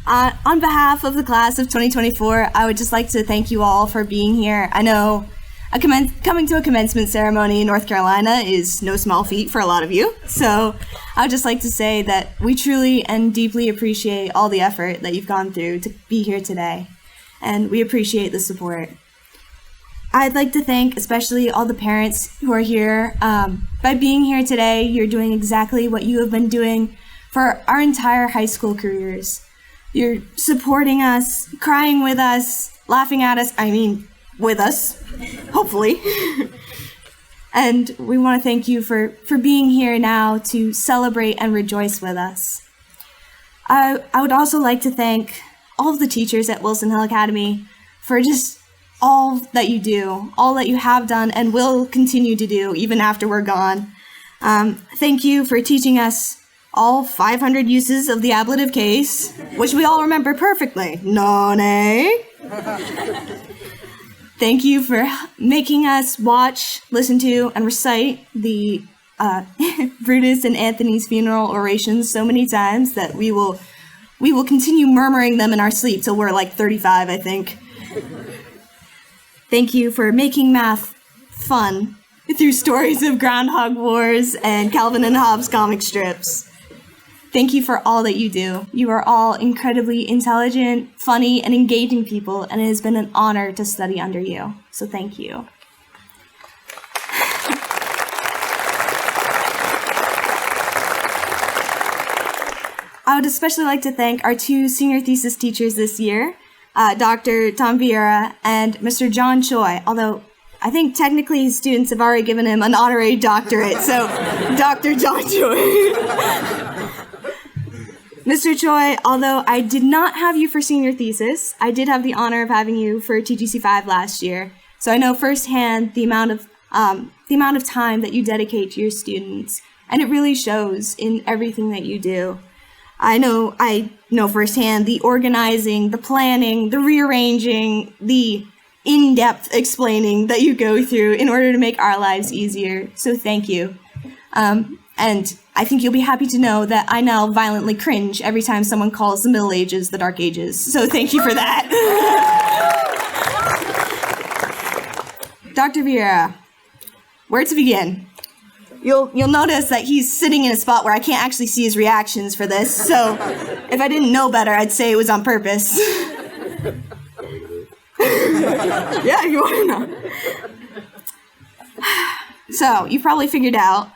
On behalf of the class of 2024, I would just like to thank you all for being here. I know coming to a commencement ceremony in North Carolina is no small feat for a lot of you. So I would just like to say that we truly and deeply appreciate all the effort that you've gone through to be here today. And we appreciate the support. I'd like to thank especially all the parents who are here. By being here today, you're doing exactly what you have been doing for our entire high school careers. You're supporting us, crying with us, laughing at us, with us, hopefully. And we want to thank you for being here now to celebrate and rejoice with us. I would also like to thank all of the teachers at Wilson Hill Academy for just all that you do, all that you have done and will continue to do even after we're gone. Thank you for teaching us all 500 uses of the ablative case, which we all remember perfectly. Non-A. Thank you for making us watch, listen to, and recite the Brutus and Anthony's funeral orations so many times that we will continue murmuring them in our sleep till we're like 35, I think. Thank you for making math fun through stories of Groundhog Wars and Calvin and Hobbes comic strips. Thank you for all that you do. You are all incredibly intelligent, funny, and engaging people, and it has been an honor to study under you. So thank you. I would especially like to thank our two senior thesis teachers this year, Dr. Tom Vieira and Mr. John Choi, although I think technically his students have already given him an honorary doctorate, so Dr. John Choi. Mr. Choi, although I did not have you for senior thesis, I did have the honor of having you for TGC 5 last year, so I know firsthand the amount of time that you dedicate to your students, and it really shows in everything that you do. I know firsthand the organizing, the planning, the rearranging, the in-depth explaining that you go through in order to make our lives easier. So thank you. And I think you'll be happy to know that I now violently cringe every time someone calls the Middle Ages the Dark Ages. So thank you for that. Dr. Vieira, where to begin? You'll notice that he's sitting in a spot where I can't actually see his reactions for this, so if I didn't know better, I'd say it was on purpose. Yeah, you want to know. So, you probably figured out,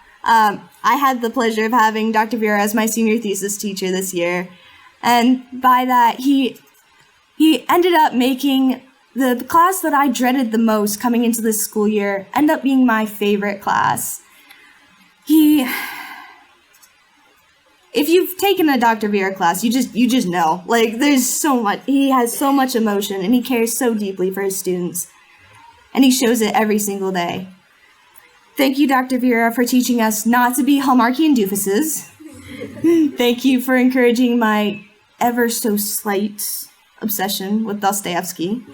I had the pleasure of having Dr. Vieira as my senior thesis teacher this year, and by that, he ended up making the class that I dreaded the most coming into this school year end up being my favorite class. If you've taken a Dr. Vieira class, you just know. Like, there's so much, he has so much emotion, and he cares so deeply for his students. And he shows it every single day. Thank you, Dr. Vieira, for teaching us not to be Hallmarkian doofuses. Thank you for encouraging my ever so slight obsession with Dostoevsky.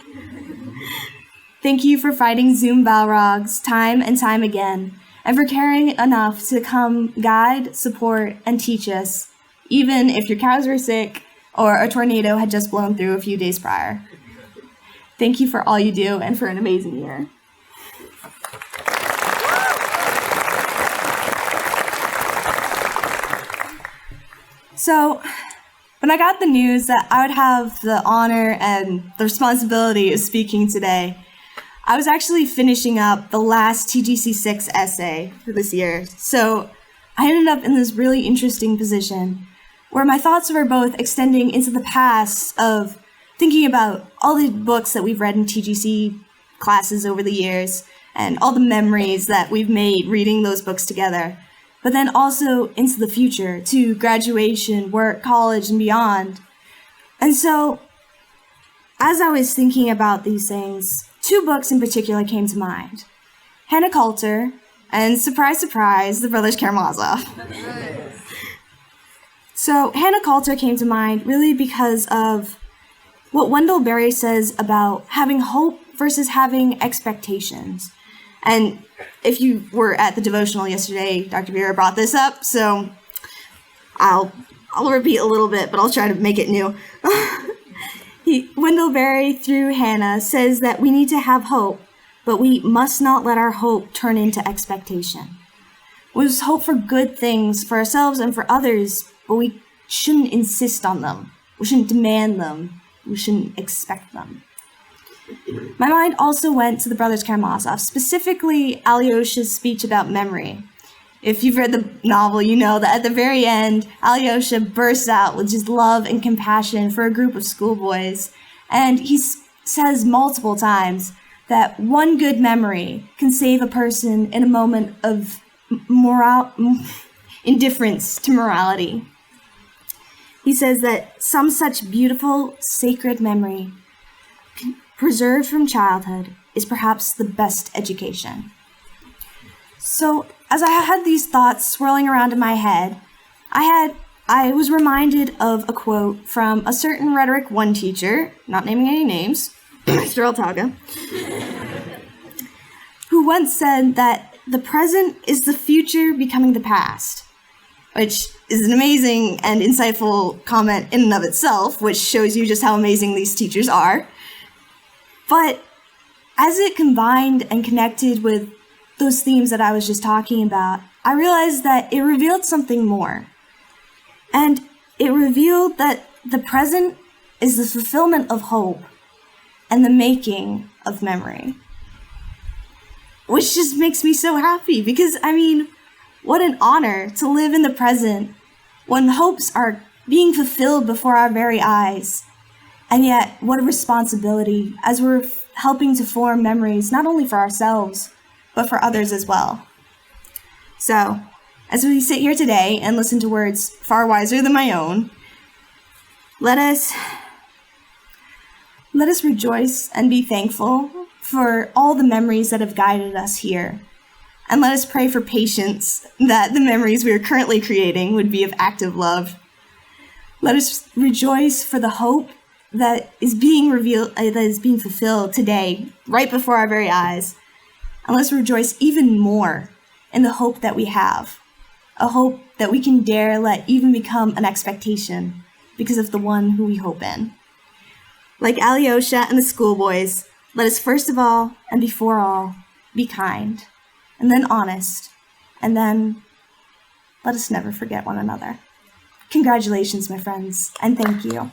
Thank you for fighting Zoom Balrogs time and time again, and for caring enough to come guide, support, and teach us, even if your cows were sick or a tornado had just blown through a few days prior. Thank you for all you do and for an amazing year. So, when I got the news that I would have the honor and the responsibility of speaking today, I was actually finishing up the last TGC 6 essay for this year, so I ended up in this really interesting position where my thoughts were both extending into the past of thinking about all the books that we've read in TGC classes over the years and all the memories that we've made reading those books together, but then also into the future to graduation, work, college, and beyond. And so, as I was thinking about these things, two books in particular came to mind. Hannah Coulter and, surprise, surprise, The Brothers Karamazov. So Hannah Coulter came to mind really because of what Wendell Berry says about having hope versus having expectations. And if you were at the devotional yesterday, Dr. Vieira brought this up, so I'll I'll repeat a little bit, but I'll try to make it new. Wendell Berry, through Hannah, says that we need to have hope, but we must not let our hope turn into expectation. We must hope for good things for ourselves and for others, but we shouldn't insist on them. We shouldn't demand them. We shouldn't expect them. My mind also went to the Brothers Karamazov, specifically Alyosha's speech about memory. If you've read the novel, you know that at the very end, Alyosha bursts out with just love and compassion for a group of schoolboys. And he says multiple times that one good memory can save a person in a moment of indifference to morality. He says that some such beautiful, sacred memory preserved from childhood is perhaps the best education. So, as I had these thoughts swirling around in my head, I was reminded of a quote from a certain Rhetoric 1 teacher, not naming any names, Mr. Altaga, who once said that the present is the future becoming the past, which is an amazing and insightful comment in and of itself, which shows you just how amazing these teachers are. But as it combined and connected with those themes that I was just talking about, I realized that it revealed something more. And it revealed that the present is the fulfillment of hope and the making of memory. Which just makes me so happy because, what an honor to live in the present when hopes are being fulfilled before our very eyes. And yet, what a responsibility as we're helping to form memories, not only for ourselves, but for others as well. So, as we sit here today and listen to words far wiser than my own, let us rejoice and be thankful for all the memories that have guided us here. And let us pray for patience that the memories we are currently creating would be of active love. Let us rejoice for the hope that is being revealed, that is being fulfilled today, right before our very eyes. And let's rejoice even more in the hope that we have, a hope that we can dare let even become an expectation because of the one who we hope in. Like Alyosha and the schoolboys, let us first of all and before all be kind, and then honest, and then let us never forget one another. Congratulations, my friends, and thank you.